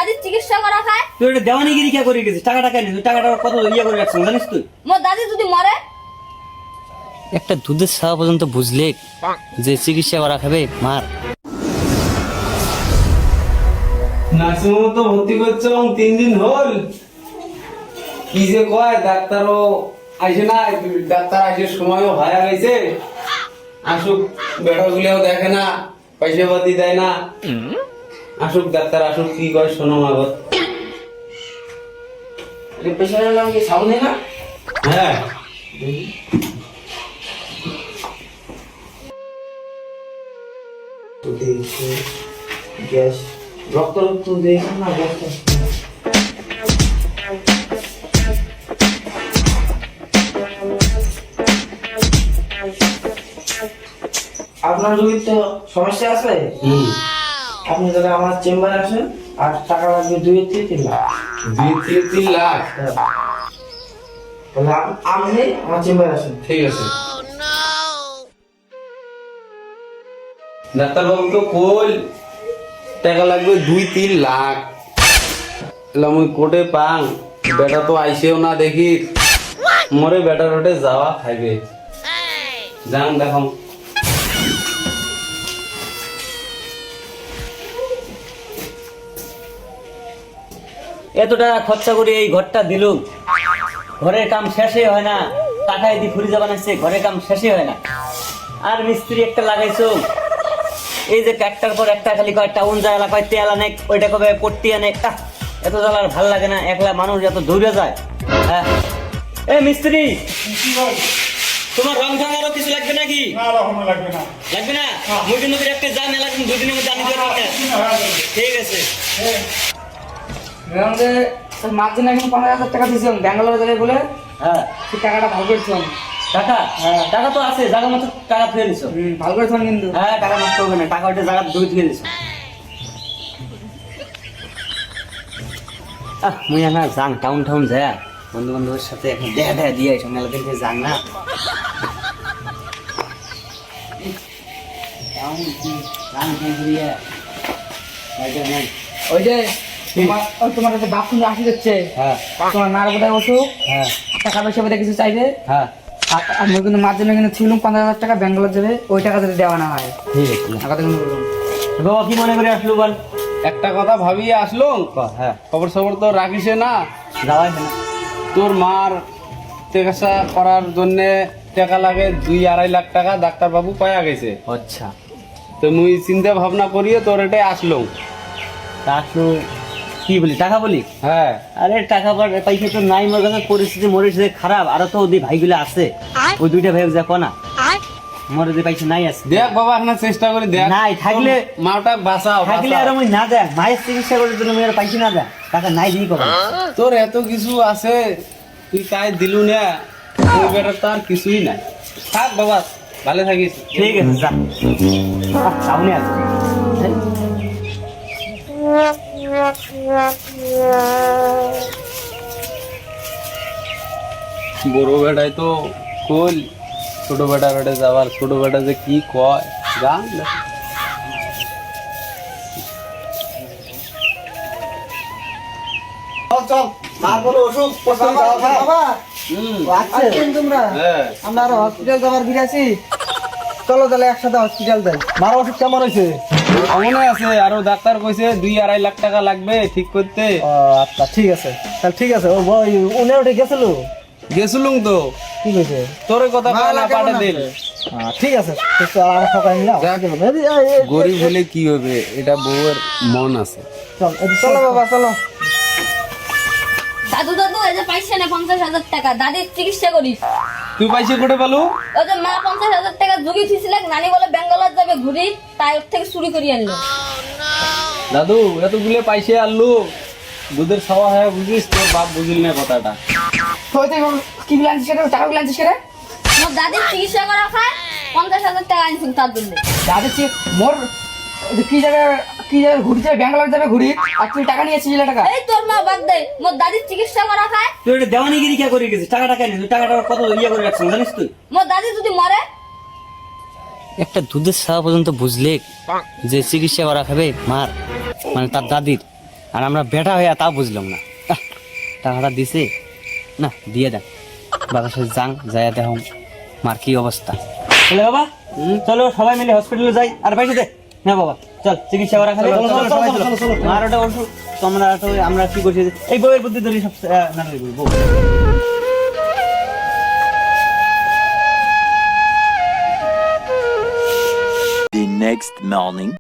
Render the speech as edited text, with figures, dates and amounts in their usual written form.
দাদির চিকিৎসা করা খায়। তুই এটা দেওয়ানিগিরি কে করে গেছিস? টাকা টাকা নিস, টাকাটা কত ইয়ে করে রাখছিস জানিস তুই? মোর দাদি যদি মরে একটা দুধের সাওয়া পর্যন্ত বুঝলে যে চিকিৎসা করা খাবে মার। নার্সিংহোমে তো ভর্তি করছো 3 দিন হল, কি যে কয় ডাক্তারও আইসে না, ডাক্তার আইসে সময়ও ভায়া গেছে, আসুক বেড়া গুলিও দেখে না, পয়সা পাতি দেয় না, আসুক ডাক্তার আসুক, কি কয় শোনো আগত। পেশেন্টের নাম কি সামনে না? হ্যাঁ তো দেখছি গ্যাস রক্ত রক্ত দেখুন না গ্যাস। আপনার রোগীর তো সমস্যা আছে, আপনি যদি আমার চেম্বারে আসেন আর টাকা লাগবে 2 থেকে 3 লাখ। 2 থেকে 3 লাখ? তাহলে আপনি আমার চেম্বারে আসেন। ঠিক আছে। ডাক্তারবাবু তো কই টাকা লাগবে 2-3 লাখ, এলাম ওই কোটে পাং, বেটা তো আইসেও না দেখি, মরে বেটা রোটে যাওয়া খাইবে, যান দেখো। এত টাকা খরচা করে এই ঘরটা দিলুম, ঘরের কাম শেষই হয় না, টাকায় দিয়ে ফুরিজা বানাইছে, ঘরের কাম শেষই হয় না, আর মিস্ত্রি একটা লাগাইছো, এই যে একটার পর একটা খালি কয় টাউন যায়, কয় তেল আনে, ওইটা কবে পট্টি আনে, এত জ্বালার ভাল লাগে না, একলা মানুষ এত দৌড়ে যায়। হ্যাঁ এই মিস্ত্রি, তোমার রং ঢং আরো কিছু লাগবে নাকি? লাগবে না? মুই কিন্তু একটা জান লাগবে, 2 দিনের মধ্যে আনি দেবো। ঠিক আছে। মাঝে না কিন্তু 15,000 টাকা দিয়েছিলাম ব্যাঙ্গালোরে যাবে বলে, হ্যাঁ সেই টাকাটা ভালো করেছিলাম। টাকা? টাকা তো আছে, জায়গা মতো টাকা ফেলে নিছো। ভালো করেছিলাম কিন্তু। হ্যাঁ টাকা নষ্ট হবে না, টাকা ওইটা জায়গা দুই ফেলে নিছো। মুই না যাং টাউন টাউন যায়, বন্ধু বান্ধবের সাথে এখন দেখা দিয়ে আইসো, মেলা দিন যাং না। ওই যে তোমার কাছে বাথরুমে আসি যাচ্ছে, হ্যাঁ তোমার মার বোধহয় অসুখ, হ্যাঁ টাকা পয়সা বোধহয় কিছু চাইবে, হ্যাঁ আমি কিন্তু মার জন্য কিন্তু ছিলাম 15,000 টাকা ব্যাঙ্গালোর যাবে, ওই টাকা যদি দেওয়া না হয়। ঠিক আছে। টাকা তো কিন্তু বললাম। বাবা কি মনে করে আসলো বল? একটা কথা ভাবিয়ে আসলো, হ্যাঁ খবর সবর তো রাখিসে না, যাওয়াই না। তোর মার চিকিৎসা করার জন্য টাকা লাগে 2-2.5 লাখ টাকা, ডাক্তারবাবু পায়া গেছে। আচ্ছা তো মুই চিন্তা ভাবনা করিয়ে তোর এটাই আসলো। তা আসলো কি বলি, টাকা বলি? হ্যাঁ আরে টাকা পয়সা তো নাই মোর কাছে, পরিস্থিতি মরিছে খারাপ, আরো তো ওই ভাইগুলো আছে, ওই 2টা ভাই যা কোনা মোর ওই পয়সা নাই আছে। দেখ বাবা এখন চেষ্টা করে দেখ, নাই থাকলে মাটা বাঁচাও থাকলে আর আমি না দেয়, মায়ের চিকিৎসা করার জন্য মেয়ের পয়সা না দেয়, টাকা নাই দিই কবে। তোর এত কিছু আছে, তুই তাই দিলু না, ওই বেটার তো আর কিছুই নাই। থাক বাবা, ভালো থাকিস। ঠিক আছে যা, সামনে আছে। বড় বেটাই তো কল, ছোট বেটা বেটে যাবার, ছোট বেটা যে কি কয় জান। হ্যাঁ আমরা আরো হসপিটাল যাবার ফিরেছি, চলো তাহলে একসাথে হসপিটাল যাই। মার ওষুধ কেমন হয়েছে? মনে আছে, আরো ডাক্তার কইছে 2-2.5 লাখ টাকা লাগবে ঠিক করতে। আচ্ছা ঠিক আছে, তাহলে ঠিক আছে। ও উনি উঠে গেছিল, গেছিলুম তো, কি কইছে? তোর কথা কয় না, পাঠে দিল। ঠিক আছে, আর সকালে নিলাম। গরিব হলে কি হবে, এটা বউয়ের মন আছে। চলো বাবা চলো। দাদু দাদু এই যে পাইছে না 50,000 টাকা, দাদির চিকিৎসা করিস। তুই পয়সা করে পেলু? ওই যে মা 50,000 টাকা জুগি থিছিল, নানি বলে ব্যাঙ্গালোর যাবে ঘুরি, তাই ওর থেকে চুরি করে আনলো। দাদু এতগুলো পয়সা আনলু, দুধের খাওয়া হয় বুঝিস, তোর বাপ বুঝিল না কথাটা। কি বিল আনছিস রে, টাকা বিল আনছিস রে? মোর দাদির চিকিৎসা করা খায়, 50,000 টাকা আনছিল তার জন্য। দাদা মোর কি জায়গায় ঘুরতে ব্যাঙ্গালোর যাবে ঘুরি, আর তুই টাকা নিয়েছিস টাকা? এই তোর মা বাদ দে, মোর দাদির চিকিৎসা করা খায়। তুই এটা দেওয়ানিগিরি কে করে গেছিস? টাকা টাকা নিস, টাকাটা কত ইয়ে করে রাখছিস জানিস তুই? মোর দাদি যদি মরে একটা দুধের সাওয়া পর্যন্ত বুঝলে যে চিকিৎসা করা খাবে মার, মানে তার দাদির, আর আমরা বেটা হইয়া তাও বুঝলাম না। টাকাটা দিছে না, দিয়ে দেন বাবার সাথে যান, যাইয়া দেখো মার কি অবস্থা। চলে বাবা, চলো সবাই মিলে হসপিটালে যাই। আর পয়সা দে না বাবা, চল চিকিৎসা করা খালি। মার ওটা ওষুধ, তোমরা তো আমরা কি করছি, এই বউয়ের বুদ্ধি ধরি সব না বউ। The next morning.